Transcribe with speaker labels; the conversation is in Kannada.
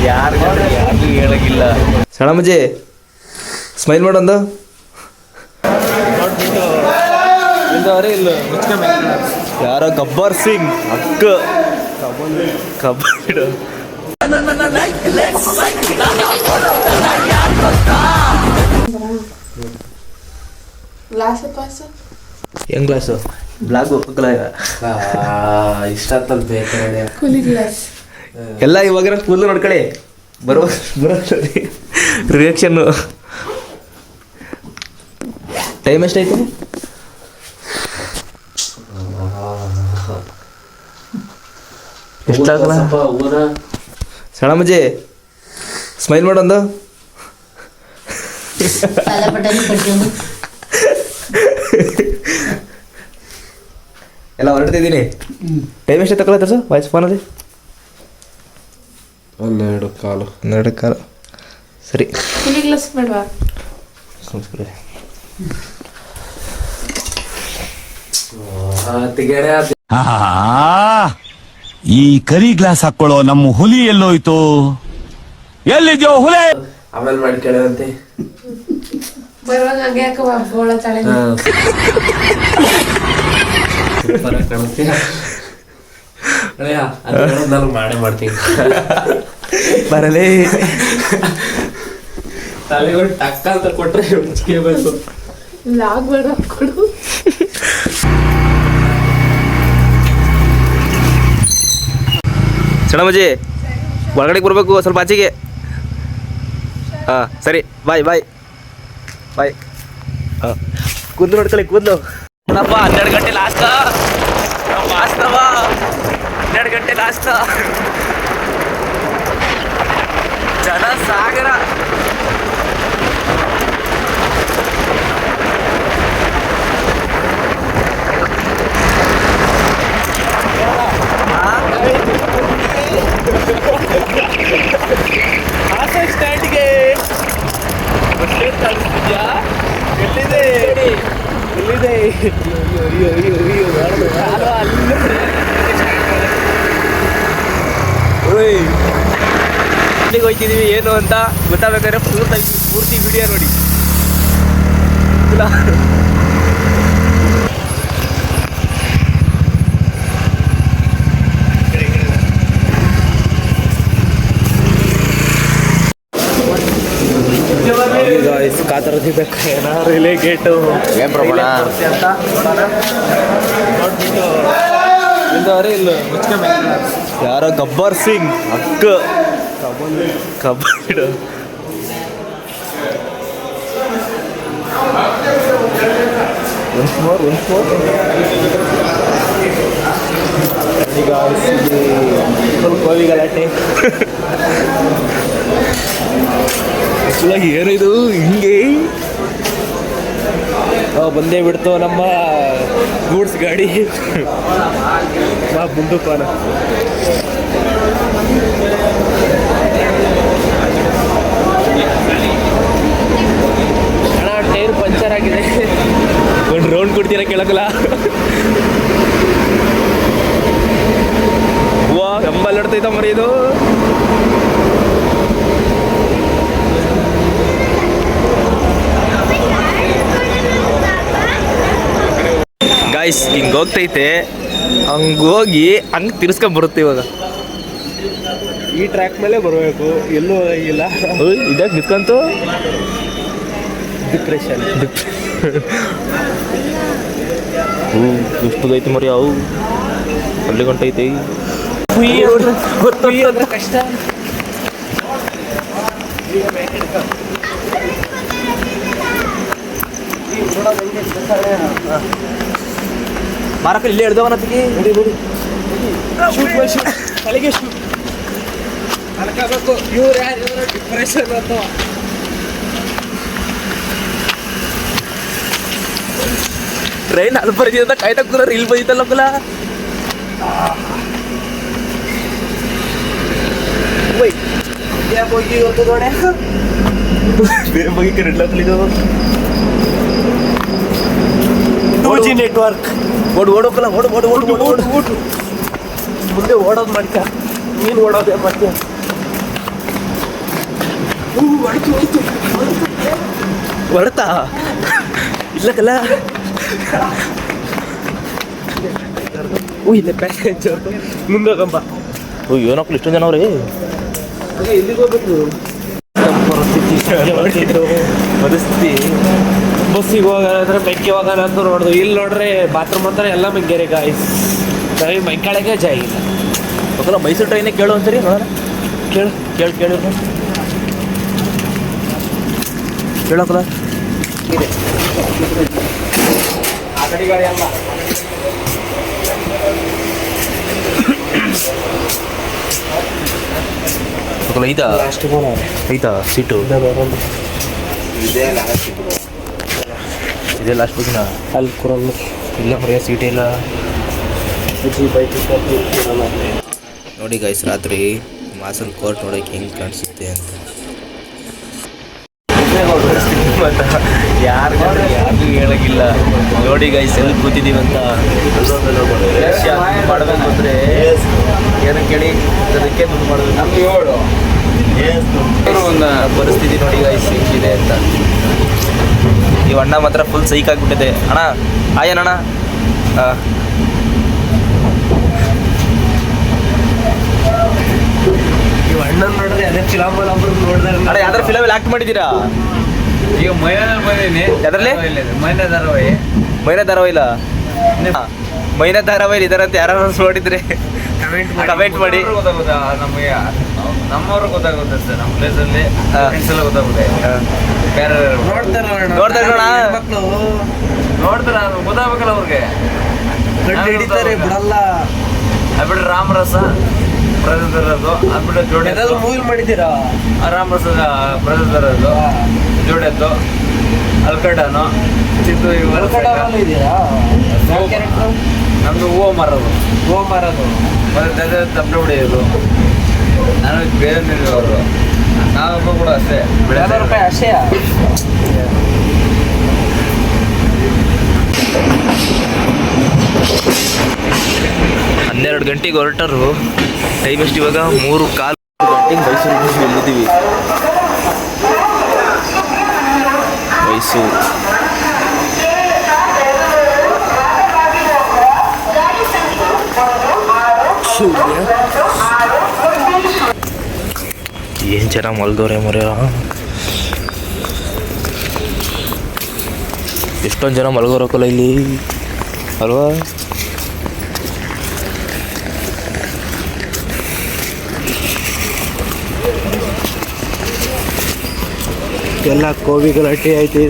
Speaker 1: ಯಾರು ಹೇಳಂಗಿಲ್ಲ.
Speaker 2: ಸಣಮಜ್ಜಿ ಸ್ಮೈಲ್ ಮಾಡೊಂದು ಯಾರ ಗಬ್ಬರ್ ಸಿಂಗ್ ಅಕ್ಕ ಕಬಡ್ಡಿ ಹೆಂಗ್ ಗ್ಲಾಸು ಬ್ಲಾಕ್
Speaker 1: ಇಷ್ಟ ಆಗ್ತಲ್ ಬೇಕಾರೆ
Speaker 2: ಎಲ್ಲ ಇವಾಗ ಕೂದಲು ನೋಡ್ಕೊಳ್ಳಿ ಬರೋ ರಿಯಾಕ್ಷನ್ನು. ಟೈಮ್ ಎಷ್ಟಾಯ್ತು? ಎಷ್ಟಾಗಲ್ಲ ಸಣಮಜ್ಜಿ ಸ್ಮೈಲ್ ಮಾಡೊಂದು ಎಲ್ಲ ಹೊರಡ್ತಿದ್ದೀನಿ. ಟೈಮ್ ಎಷ್ಟು ತಗೊಳತ್ತ ಸರ್ ವಾಯ್ಸ್ ಫೋನಲ್ಲಿ? 12 ಕಾಲು ಸರಿ.
Speaker 3: ಈ ಕರಿ ಗ್ಲಾಸ್ ಹಾಕೊಳ್ಳೋ ನಮ್ಮ ಹುಲಿ ಎಲ್ಲೋಯ್ತು? ಎಲ್ಲಿದ್ಯೋ ಹುಲಿ?
Speaker 1: ಆಮೇಲೆ ಮಾಡಿ ಕೇಳಂತೆ ನಾನು ಮಾಡೇ ಮಾಡ್ತೀನಿ.
Speaker 2: ಬರಲೇ
Speaker 1: ತಲೆಗಳು ಟಕ್ಕ ಅಂತ ಕೊಟ್ರೆ ಬೇಕು.
Speaker 2: ಸಣಮಜ್ಜಿ ಒಳಗಡೆಗೆ ಬರಬೇಕು ಸ್ವಲ್ಪ ಆಚೆಗೆ. ಹಾಂ ಸರಿ ಬಾಯ್ ಬಾಯ್ ಬಾಯ್. ಹಾಂ ಕೂದಲು ನೋಡ್ಕೊಳ್ಳಿ ಕೂದಲು. ನೋಡಪ್ಪ 12 ಗಂಟೆ ಲಾಸ್ಟ್ ವಾಸ್ತವ 12 ಗಂಟೆ ಲಾಸ್ಟ್ ಜನ ಸಾಗರ. ಸ್ಟ್ಯಾಂಡ್ಗೆ ಕಳಿಸ್ತಿದ್ಯಾ? ಎಲ್ಲಿದೆ ಎಲ್ಲಿದೆ? ಅಲ್ಲಿಗೆ ಹೋಗ್ತಿದ್ದೀವಿ ಏನು ಅಂತ ಗೊತ್ತಾಗಬೇಕಾದ್ರೆ ಪೂರ್ತಿ ವಿಡಿಯೋ ನೋಡಿ. ಕಾತರದಿದ್ದ ರೈಲ್ವೆ ಗೇಟು ಏನು ಪ್ರಮಾಣ ಅಂತ ನೋಡ್ಬಿಟ್ಟು ಇಲ್ದವ್ರೆ ಇಲ್ಲ ಯಾರ ಗಬ್ಬರ್ ಸಿಂಗ್ ಅಕ್ಕ ಕಬಡ್ಡಿ ಕೋವಿ ಗಲಾಟೆ ಏನಿದು ಹಿಂಗೆ ಬಂದೇ ಬಿಡ್ತು ನಮ್ಮ ಗೂಡ್ಸ್ ಗಾಡಿ. ಮುಂದಕ್ಕೋನ ಅಣ್ಣ ಟೈರ್ ಪಂಚರ್ ಆಗಿದೆ. ಒಂದು ರೌಂಡ್ ಕೊಡ್ತೀರಾ ಕೇಳಕ್ಕಲ್ಲ? ವಾ ಎಂಬಲ್ಲಿ ಹೊಡ್ತೈತ ಮರಿ ಇದು. ಗಾಯ್ಸ್ ಹಿಂಗೆ ಹೋಗ್ತೈತೆ, ಹಂಗೋಗಿ ಹಂಗೆ ತಿರ್ಸ್ಕೊಂಬರುತ್ತೆ. ಇವಾಗ
Speaker 1: ಈ ಟ್ರ್ಯಾಕ್ ಮೇಲೆ ಬರಬೇಕು, ಎಲ್ಲೂ ಇಲ್ಲ.
Speaker 2: ಇದಾಗ ನಿಂತ್ಕೊಂತು
Speaker 1: ಡಿಪ್ರೆಷನ್.
Speaker 2: ಎಷ್ಟುದೈತಿ ಮರಿ ಅವು ಅಲ್ಲಿ ಗಂಟೈತಿ.
Speaker 1: ಗೊತ್ತ ಕಷ್ಟ.
Speaker 2: ಮಾರಕ ಇಲ್ಲೇ ಹಿಡ್ದವನತ್ತಿಗೆ ನೋಡಿ ನೋಡಿ
Speaker 1: ತಲೆಗೆ ಅನ್ಕೋಬೇಕು ಇವ್ರು ಯಾರು ಡಿಪ್ರೆಷನ್ ಅಥವಾ
Speaker 2: ಟ್ರೈನ್ ಅಲ್ಲಿ ಬರೀತಿದ್ದ ಕಾಯ್ತಾ ಕೂರ ಇಲ್ಲಿ ಬೈತಲ್ಲ ಕುಲ
Speaker 1: ಹೋಗಿ ಇವತ್ತು ನೋಡೆ
Speaker 2: ಬೇರೆ ಬಗ್ಗೆ ಕರೆಡ್ಲಿದು
Speaker 1: 2G ನೆಟ್ವರ್ಕ್.
Speaker 2: ಓಡೋಕಲ್ಲ ಓಡು ಓಡು ಓಡು ಓಡು ಓಡು
Speaker 1: ಮುಂದೆ ಓಡೋದು ಮಾಡ್ಕ
Speaker 2: ಮೀನು ಓಡೋದೆ ಮತ್ತೆ ಹೊರತಾ ಇಲ್ಲಕಲ್ಲ ಇಲ್ಲ ಪ್ಯಾಸೆಂಜರ್ ಮುಂದೋಗಂಬ ಏನಕ್ಕೂ ಇಷ್ಟೊಂದು ಜನ ಅವ್ರಿ ಎಲ್ಲಿಗೆ ಹೋಗ್ಬೇಕು ಪರಿಸ್ಥಿತಿ ಬಸ್ಸಿಗೆ ಹೋಗೋಣ ಮೆಕ್ಕೆ ಹೋಗೋಣ ಅಂತ ನೋಡ್ದು ಇಲ್ಲಿ ನೋಡ್ರೆ ಬಾತ್ರೂಮ್ ಅಂತಾರೆ ಎಲ್ಲ ಮೆಂಗೇರಿ ಗಾಯ್ಸ್ ನಾವೀಗ ಮೈಕಾಳೆಗೆ ಜಾಗ ಇಲ್ಲ ಹೋಗಲ್ಲ ಮೈಸೂರು ಟ್ರೈನೇ ಕೇಳು ಅಂತೀರಿ ನೋಡೋಣ ಕೇಳು ಕೇಳೋಕಲ್ಲ ಆ ಕಡೆ ಗಾಡಿ ಅಲ್ಲ ಐತಾ ಸೀಟು ಇದೇ ಲಾಸ್ಟ್ ಬುಕ್ಕಿನ ಅಲ್ಲಿ ಕೂರಲ್ಲ ಇಲ್ಲ ಮರೆಯ ಸೀಟೇ ಇಲ್ಲ ನೋಡಿ ಗೈಸ್ ರಾತ್ರಿ ಮಾಸಲ್ ಕೋರ್ಟ್ ನೋಡೋಕೆ ಹೆಂಗೆ ಕಾಣಿಸುತ್ತೆ ಅಂತ ಯಾರಿಗೂ ಹೇಳೋಕ್ಕಿಲ್ಲ ನೋಡಿ ಗೈಸ್ ಎಲ್ಲಿ ಕೂತಿದ್ದೀವಿ ಅಂತ ಮಾಡಬೇಕು ಅಂದರೆ ಏನು ಕೇಳಿ ಅದಕ್ಕೆ ಮುಂದೆ ಮಾಡಬೇಕು ನಮ್ಗೆ ಒಂದು ಪರಿಸ್ಥಿತಿ ನೋಡಿ ಗೈಸ್ ಹೆಂಗಿದೆ ಅಂತ ಈ ಅಣ್ಣ ಮಾತ್ರ ಫುಲ್ ಸೈಕ್ ಆಗಿಬಿಟ್ಟಿದೆ ಅಣ್ಣ ಆಯನಣ್ಣ
Speaker 1: ನೀವು ಅಣ್ಣನ ನೋಡ್ರಿ ಅದೇ ಫಿಲಮ್ ನೋಡಿದ್ರೆ
Speaker 2: ಅಣ್ಣ ಯಾವ್ದಾರು ಫಿಲಮಲ್ಲಿ ಆಕ್ಟ್ ಮಾಡಿದ್ದೀರಾ
Speaker 1: ಈಗ ಮೈನಾದಲ್ಲಿ ಬಂದೀನಿ
Speaker 2: ಯಾವ್ದ್ರಲ್ಲಿ
Speaker 1: ಮೈನಾ ಧಾರಾವಾಹಿ
Speaker 2: ಮೈನಾ ಧಾರಾವಾಹಿಲ್ಲ ಮೈನಾ ಧಾರಾವಾಹಿ ಇದಾರಂತ ಯಾರು ನೋಡಿದ್ರೆ ಕಮೆಂಟ್ ಮಾಡಿ
Speaker 1: ಗೊತ್ತಾಗುತ್ತೆ ನಮಗೆ ನಮ್ಮವ್ರು ಗೊತ್ತಾಗುತ್ತೆ ಸರ್ ನಮ್ಮ ಪ್ಲೇಸಲ್ಲಿ ಫ್ರೆಂಡ್ಸ್ ಎಲ್ಲ ಗೊತ್ತಾಗುತ್ತೆ ಬೇರೆ
Speaker 2: ನೋಡ್ತಾರೆ ನೋಡ
Speaker 1: ನೋಡ್ತಾರೆ ಗೊತ್ತಾಗಬೇಕಲ್ಲ ಅವ್ರಿಗೆ
Speaker 4: ಹಿಡಿತಾರೆ ಬಿಡಲ್ಲ
Speaker 1: ಅದ್ಬಿಟ್ರೆ ರಾಮರಸ ಪ್ರಜೆದರದು ಅದ್ಬಿಟ್ರೆ ಜೋಡಿ
Speaker 4: ಮೂವಿ ಮಾಡಿದ್ದೀರಾ
Speaker 1: ರಾಮರಸ ಪ್ರಜೆದರದು ಜೋಡೆದ್ದು ಅಲ್ಕಡನು ಚಿತ್ತು
Speaker 4: ಇದೆಯಾ
Speaker 1: ನಮ್ದು ಹೂವು ಮಾರೋದು ಮತ್ತೆ ತಪ್ಪೆ ಹೊಡೆಯೋದು ನಾನು ಬೇರೆ ಅವರು ನಾವೊಬ್ಬ ಕೂಡ ಅಷ್ಟೇ
Speaker 4: ₹50 ಅಷ್ಟೇ
Speaker 2: ಹನ್ನೆರಡು ಗಂಟೆಗೆ ಹೊರಟರು ಟೈಮ್ ಎಷ್ಟು ಇವಾಗ 3:15 ಮೈಸೂರಿಗೆ ಎಲ್ಲಿದ್ದೀವಿ ಮೈಸೂರು ಏನು ಚೆನ್ನಾಗಿ ಮಲ್ದವ್ರೆ ಮರ ಎಷ್ಟೊಂದು ಜನ ಮಲ್ಗೋರಕ್ಕಲ್ಲ ಇಲ್ಲಿ ಅಲ್ವಾ
Speaker 4: ಎಲ್ಲ ಕೋವಿ ಗಲಾಟೆ ಆಯ್ತು